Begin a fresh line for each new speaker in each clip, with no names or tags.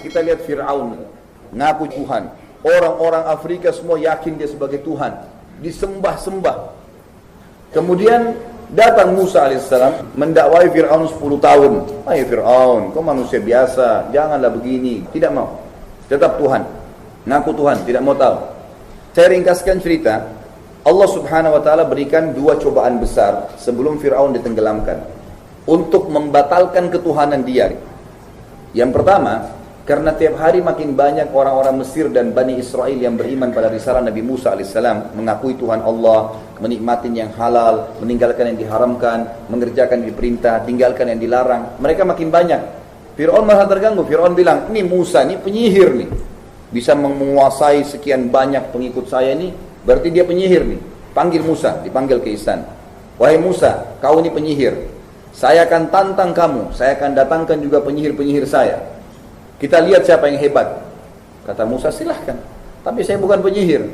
Kita lihat Fir'aun ngaku Tuhan. Orang-orang Afrika semua yakin dia sebagai Tuhan. Disembah-sembah. Kemudian datang Musa alaihissalam mendakwai Fir'aun 10 tahun. Hai Fir'aun, kau manusia biasa, janganlah begini. Tidak mau. Tetap Tuhan. Ngaku Tuhan, tidak mau tahu. Saya ringkaskan cerita. Allah subhanahu wa ta'ala berikan 2 cobaan besar sebelum Fir'aun ditenggelamkan. Untuk membatalkan ketuhanan dia. Yang pertama, karena tiap hari makin banyak orang-orang Mesir dan Bani Israel yang beriman pada risalah Nabi Musa alaihissalam, mengakui Tuhan Allah, menikmatin yang halal, meninggalkan yang diharamkan, mengerjakan yang diperintah, tinggalkan yang dilarang. Mereka makin banyak. Fir'aun malah terganggu. Fir'aun bilang, ini Musa, ini penyihir nih. Bisa menguasai sekian banyak pengikut saya ini, berarti dia penyihir nih. Panggil Musa, dipanggil ke istana. Wahai Musa, kau ini penyihir. Saya akan tantang kamu, saya akan datangkan juga penyihir-penyihir saya. Kita lihat siapa yang hebat. Kata Musa, silahkan. Tapi saya bukan penyihir.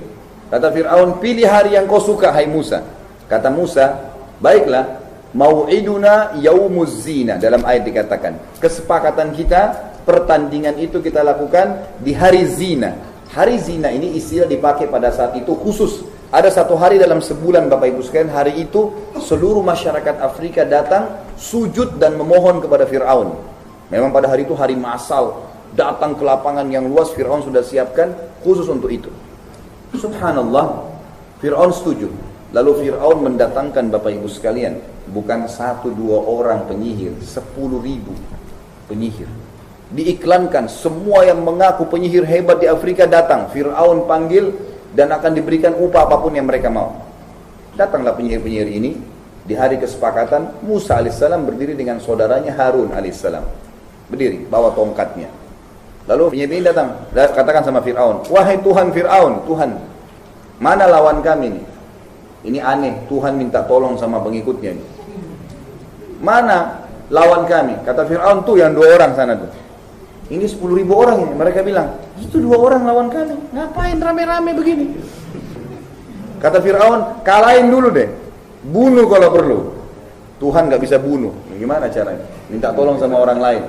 Kata Fir'aun, pilih hari yang kau suka, hai Musa. Kata Musa, baiklah, mau'iduna yaumuz zina. Dalam ayat dikatakan, kesepakatan kita, pertandingan itu kita lakukan di hari zina. Hari zina ini istilah dipakai pada saat itu khusus. Ada satu hari dalam sebulan Bapak Ibu sekalian, hari itu seluruh masyarakat Afrika datang sujud dan memohon kepada Fir'aun. Memang pada hari itu hari massal, datang ke lapangan yang luas, Fir'aun sudah siapkan khusus untuk itu. Subhanallah, Fir'aun setuju. Lalu Fir'aun mendatangkan Bapak Ibu sekalian, bukan 1-2 orang penyihir, 10.000 penyihir. Diiklankan, semua yang mengaku penyihir hebat di Afrika datang. Fir'aun panggil dan akan diberikan upah apapun yang mereka mau. Datanglah penyihir-penyihir ini. Di hari kesepakatan, Musa alaihissalam berdiri dengan saudaranya Harun alaihissalam. Berdiri, bawa tongkatnya. Lalu penyihir ini datang, katakan sama Fir'aun, wahai Tuhan Fir'aun, Tuhan, mana lawan kami nih? Ini aneh, Tuhan minta tolong sama pengikutnya nih. Mana lawan kami? Kata Fir'aun, tuh yang 2 orang sana tuh. Ini 10.000 orang ini. Mereka bilang, itu 2 orang lawan kami. Ngapain rame-rame begini? Kata Fir'aun, kalahin dulu deh. Bunuh kalau perlu. Tuhan gak bisa bunuh. Gimana caranya? Minta tolong sama orang lain.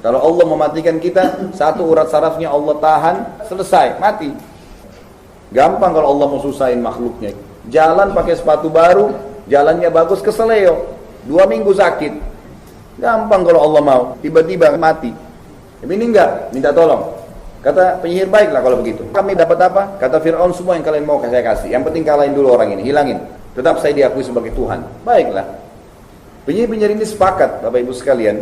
Kalau Allah mematikan kita, 1 urat sarafnya Allah tahan, selesai, mati. Gampang kalau Allah mau susahin makhluknya. Jalan pakai sepatu baru, jalannya bagus, keseleo. 2 minggu sakit. Gampang kalau Allah mau. Tiba-tiba mati. Tapi ini enggak, minta tolong. Kata penyihir, baiklah kalau begitu. Kami dapat apa? Kata Fir'aun, semua yang kalian mau saya kasih. Yang penting kalahin dulu orang ini, hilangin. Tetap saya diakui sebagai Tuhan. Baiklah. Penyihir-penyihir ini sepakat, Bapak Ibu sekalian,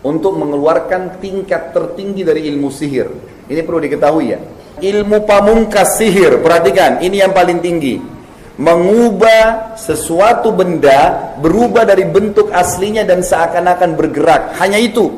untuk mengeluarkan tingkat tertinggi dari ilmu sihir. Ini perlu diketahui ya. Ilmu pamungkas sihir, perhatikan, ini yang paling tinggi. Mengubah sesuatu benda, berubah dari bentuk aslinya dan seakan-akan bergerak. Hanya itu.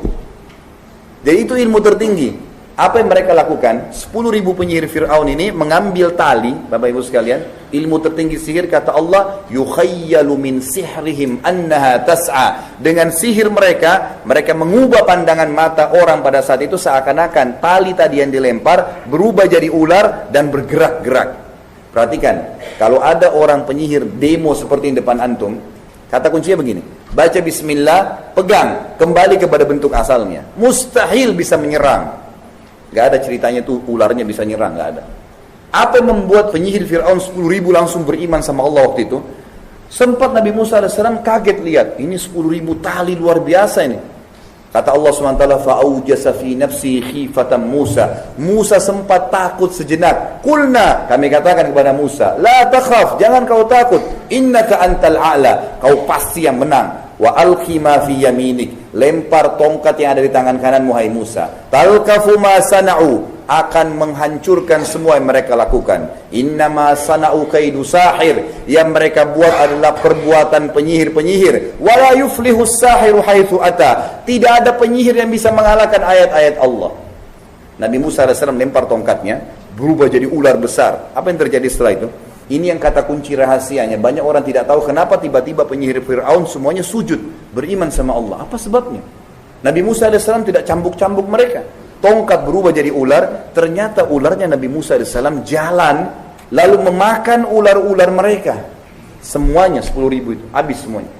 Jadi itu ilmu tertinggi. Apa yang mereka lakukan? 10.000 penyihir Fir'aun ini mengambil tali, Bapak Ibu sekalian, ilmu tertinggi sihir, kata Allah, yukhayyalu min sihrihim annaha tas'a. Dengan sihir mereka mengubah pandangan mata orang pada saat itu seakan-akan tali tadi yang dilempar berubah jadi ular dan bergerak-gerak. Perhatikan, kalau ada orang penyihir demo seperti di depan antum, kata kuncinya begini, baca bismillah, pegang, kembali kepada bentuk asalnya. Mustahil bisa menyerang. Gak ada ceritanya tuh ularnya bisa nyerang, gak ada. Apa yang membuat penyihir Fir'aun 10.000 langsung beriman sama Allah waktu itu? Sempat Nabi Musa AS kaget lihat, ini 10.000 tali luar biasa ini. Kata Allah SWT, fa'aujasa fi nafsi khifatan Musa. Musa sempat takut sejenak. Kulna, kami katakan kepada Musa, la takhaf, jangan kau takut. Innaka antal a'la, kau pasti yang menang. Wa alqi ma fi yaminik, lempar tongkat yang ada di tangan kananmu hai Musa. Talqafu ma sana'u, akan menghancurkan semua yang mereka lakukan. Innama sana'u kaidu sahir, yang mereka buat adalah perbuatan penyihir-penyihir. Wala yuflihu sahiru haitsu ata, tidak ada penyihir yang bisa mengalahkan ayat-ayat Allah. Nabi Musa AS lempar tongkatnya, berubah jadi ular besar. Apa yang terjadi setelah itu? Ini yang kata kunci rahasianya. Banyak orang tidak tahu kenapa tiba-tiba penyihir Fir'aun semuanya sujud, beriman sama Allah. Apa sebabnya? Nabi Musa AS tidak cambuk-cambuk mereka. Tongkat berubah jadi ular. Ternyata ularnya Nabi Musa AS jalan, lalu memakan ular-ular mereka. Semuanya 10.000 itu, habis semuanya.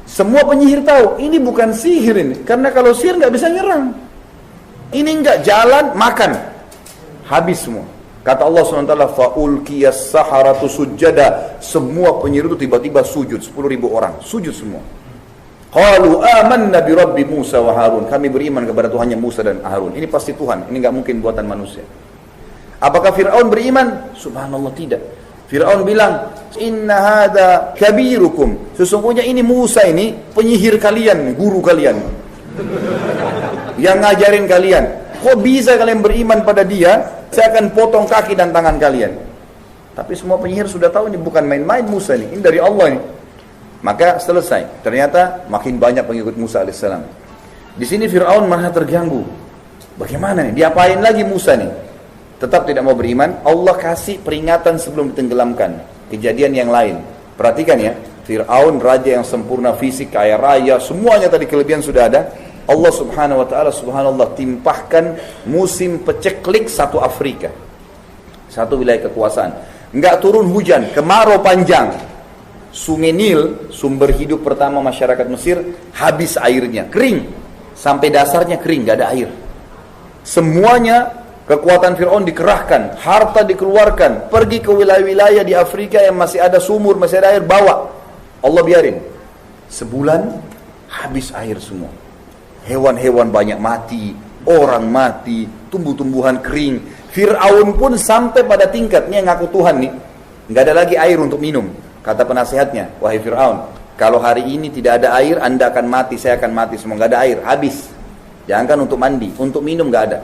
Semua penyihir tahu, ini bukan sihir ini. Karena kalau sihir nggak bisa nyerang. Ini enggak, jalan, makan. Habis semua. Kata Allah SWT, fa'ulqiyas saharatu sujada. Semua penyihir itu tiba-tiba sujud, 10.000 orang, sujud semua. Qalu amanna bi Rabbi Musa wa Harun. Kami beriman kepada Tuhannya Musa dan Harun. Ini pasti Tuhan, ini enggak mungkin buatan manusia. Apakah Fir'aun beriman? Subhanallah, tidak. Fir'aun bilang, inna hadha kabirukum. Sesungguhnya ini Musa ini penyihir kalian, guru kalian. Yang ngajarin kalian. Kok bisa kalian beriman pada dia? Saya akan potong kaki dan tangan kalian. Tapi semua penyihir sudah tahu ini bukan main-main Musa ini dari Allah ini. Maka selesai. Ternyata makin banyak pengikut Musa alaihissalam. Di sini Fir'aun malah terganggu. Bagaimana nih? Diapain lagi Musa nih? Tetap tidak mau beriman. Allah kasih peringatan sebelum ditenggelamkan. Kejadian yang lain. Perhatikan ya. Fir'aun raja yang sempurna fisik, kaya raya, semuanya tadi kelebihan sudah ada. Allah subhanahu wa ta'ala subhanallah timpahkan musim peceklik satu Afrika. Satu wilayah kekuasaan. Enggak turun hujan, kemarau panjang. Sungai Nil, sumber hidup pertama masyarakat Mesir, habis airnya, kering. Sampai dasarnya kering, enggak ada air. Semuanya kekuatan Fir'aun dikerahkan, harta dikeluarkan, pergi ke wilayah-wilayah di Afrika yang masih ada sumur, masih ada air, bawa. Allah biarin. Sebulan habis air semua. Hewan-hewan banyak mati, orang mati, tumbuh-tumbuhan kering. Fir'aun pun sampai pada tingkat, ini yang ngaku Tuhan nih, nggak ada lagi air untuk minum. Kata penasehatnya, wahai Fir'aun, kalau hari ini tidak ada air, Anda akan mati, saya akan mati semua, nggak ada air, habis. Jangankan untuk mandi, untuk minum nggak ada.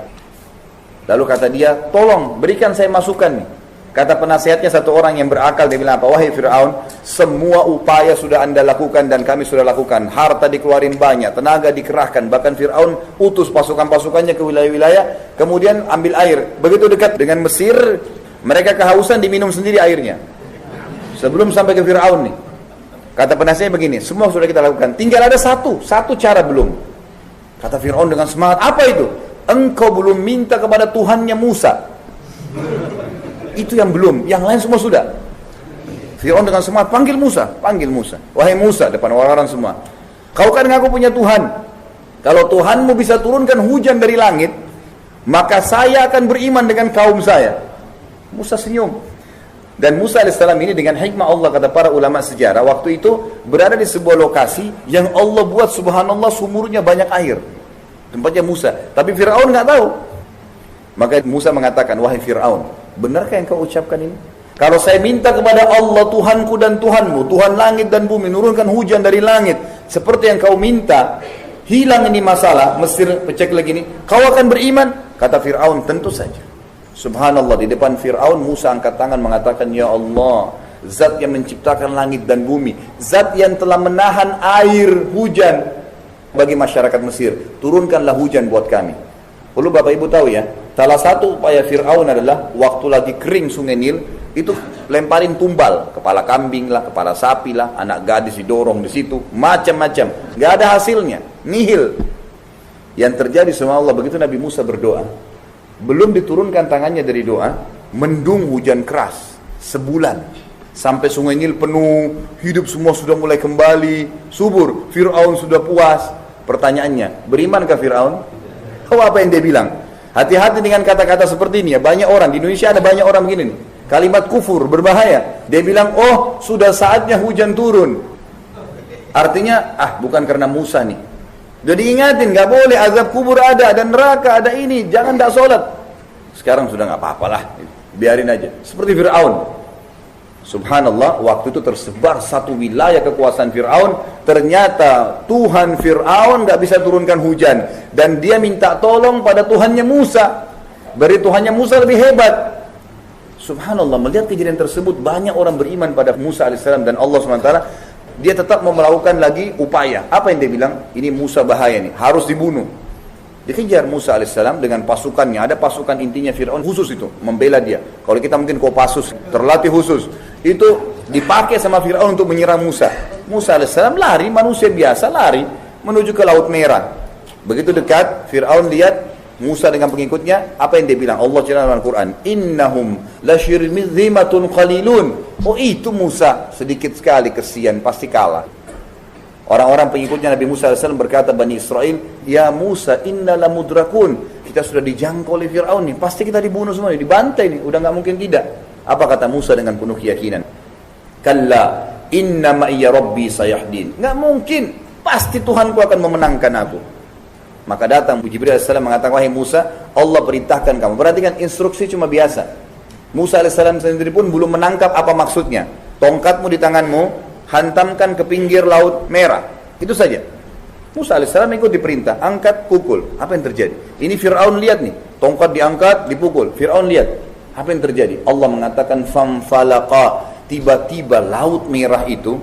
Lalu kata dia, tolong berikan saya masukan nih. Kata penasehatnya satu orang yang berakal, dia bilang apa? Wahai Fir'aun, semua upaya sudah Anda lakukan dan kami sudah lakukan. Harta dikeluarin banyak, tenaga dikerahkan. Bahkan Fir'aun utus pasukan-pasukannya ke wilayah-wilayah, kemudian ambil air. Begitu dekat dengan Mesir, mereka kehausan, diminum sendiri airnya. Sebelum sampai ke Fir'aun nih. Kata penasehatnya begini, semua sudah kita lakukan. Tinggal ada satu cara belum. Kata Fir'aun dengan semangat, apa itu? Engkau belum minta kepada Tuhannya Musa. Itu yang belum, yang lain semua sudah. Fir'aun dengan semangat, panggil Musa. Wahai Musa, depan orang-orang semua. Kau kan ngaku punya Tuhan. Kalau Tuhanmu bisa turunkan hujan dari langit, maka saya akan beriman dengan kaum saya. Musa senyum. Dan Musa AS ini dengan hikmah Allah, kata para ulama sejarah, waktu itu berada di sebuah lokasi yang Allah buat subhanallah sumurnya banyak air. Tempatnya Musa. Tapi Fir'aun nggak tahu. Maka Musa mengatakan, wahai Fir'aun, benarkah yang kau ucapkan ini? Kalau saya minta kepada Allah Tuhanku dan Tuhanmu, Tuhan langit dan bumi, menurunkan hujan dari langit, seperti yang kau minta, hilang ini masalah, Mesir peceklik ini, kau akan beriman? Kata Fir'aun, tentu saja. Subhanallah, di depan Fir'aun, Musa angkat tangan mengatakan, ya Allah, Zat yang menciptakan langit dan bumi, Zat yang telah menahan air hujan bagi masyarakat Mesir, turunkanlah hujan buat kami. Perlu Bapak Ibu tahu ya, salah satu upaya Fir'aun adalah waktu lagi kering sungai Nil, itu lemparin tumbal, kepala kambing lah, kepala sapi lah, anak gadis didorong di situ, macam-macam, nggak ada hasilnya, nihil. Yang terjadi sama Allah begitu Nabi Musa berdoa, belum diturunkan tangannya dari doa, mendung hujan keras sebulan, sampai sungai Nil penuh, hidup semua sudah mulai kembali, subur. Fir'aun sudah puas. Pertanyaannya, berimankah Fir'aun? Apa yang dia bilang? Hati-hati dengan kata-kata seperti ini ya. Banyak orang, di Indonesia ada banyak orang begini nih. Kalimat kufur, berbahaya. Dia bilang, oh sudah saatnya hujan turun. Artinya, bukan karena Musa nih. Jadi ingatin, gak boleh, azab kubur ada, dan neraka ada ini, jangan tak sholat. Sekarang sudah gak apa-apalah, biarin aja. Seperti Fir'aun. Subhanallah, waktu itu tersebar satu wilayah kekuasaan Fir'aun. Ternyata Tuhan Fir'aun gak bisa turunkan hujan, dan dia minta tolong pada Tuhannya Musa. Beri Tuhannya Musa lebih hebat. Subhanallah, melihat kejadian tersebut, banyak orang beriman pada Musa AS dan Allah SWT. Dia tetap mau melakukan lagi upaya. Apa yang dia bilang? Ini Musa bahaya nih, harus dibunuh. Dikejar Musa AS dengan pasukannya. Ada pasukan intinya Fir'aun khusus itu, membela dia. Kalau kita mungkin Kopassus, terlatih khusus. Itu dipakai sama Fir'aun untuk menyerang Musa. Musa AS lari, manusia biasa lari, menuju ke Laut Merah. Begitu dekat, Fir'aun lihat Musa dengan pengikutnya, apa yang dia bilang? Allah cerita dalam Al-Quran, innahum lasyirmidhimatun qalilun. Oh itu Musa, sedikit sekali, kesian, pasti kalah. Orang-orang pengikutnya Nabi Musa AS berkata, Bani Israel, ya Musa inna lamudrakun, kita sudah dijangkau oleh Fir'aun nih, pasti kita dibunuh semua, dibantai nih, udah nggak mungkin tidak. Apa kata Musa dengan penuh keyakinan? Kalla inna ma'iyya rabbi sayahdin. Nggak mungkin, pasti Tuhanku akan memenangkan aku. Maka datang Jibril alaihissalam mengatakan, wahai Musa, Allah perintahkan kamu. Perhatikan, instruksi cuma biasa. Musa alaihissalam sendiri pun belum menangkap apa maksudnya. Tongkatmu di tanganmu, hantamkan ke pinggir laut merah. Itu saja. Musa alaihissalam ikuti perintah, angkat, pukul. Apa yang terjadi? Ini Fir'aun lihat nih, tongkat diangkat, dipukul. Fir'aun lihat, apa yang terjadi? Allah mengatakan famfalaqa, tiba-tiba laut merah itu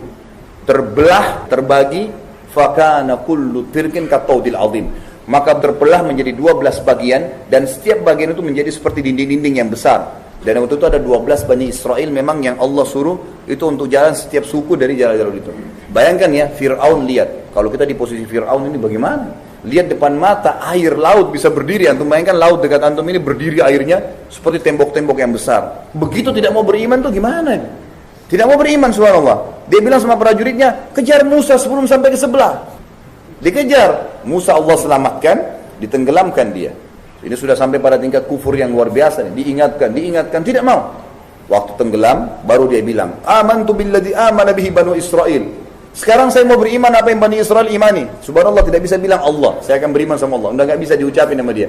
terbelah, terbagi, fakana kullu firqin kataudil azim. Maka terbelah menjadi 12 bagian, dan setiap bagian itu menjadi seperti dinding-dinding yang besar. Dan waktu itu ada 12 Bani Israel memang yang Allah suruh itu untuk jalan setiap suku dari jalan-jalan itu. Bayangkan ya, Fir'aun lihat. Kalau kita di posisi Fir'aun ini bagaimana? Lihat depan mata air laut bisa berdiri. Antum bayangkan laut dekat antum ini berdiri airnya seperti tembok-tembok yang besar. Begitu tidak mau beriman tuh gimana? Tidak mau beriman, subhanallah. Dia bilang sama prajuritnya, kejar Musa sebelum sampai ke sebelah. Dikejar. Musa Allah selamatkan, ditenggelamkan dia. Ini sudah sampai pada tingkat kufur yang luar biasa. Diingatkan, tidak mau. Waktu tenggelam, baru dia bilang, amantu billadzi amana bihi banu Israel. Sekarang saya mau beriman apa yang Bani Israel imani. Subhanallah, tidak bisa bilang Allah, saya akan beriman sama Allah. Udah gak bisa diucapin sama dia.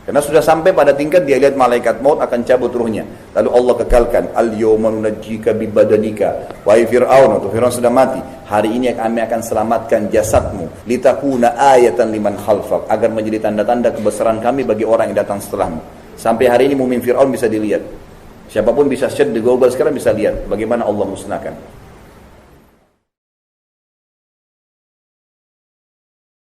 Karena sudah sampai pada tingkat dia lihat malaikat maut akan cabut ruhnya. Lalu Allah kekalkan, al-yawma nunajjika bibadanika. Wahai Fir'aun, atau Fir'aun sudah mati. Hari ini kami akan selamatkan jasadmu. Litakuna ayatan liman khalfak. Agar menjadi tanda-tanda kebesaran kami bagi orang yang datang setelahmu. Sampai hari ini mukmin Fir'aun bisa dilihat. Siapapun bisa search di Google sekarang bisa lihat bagaimana Allah musnahkan.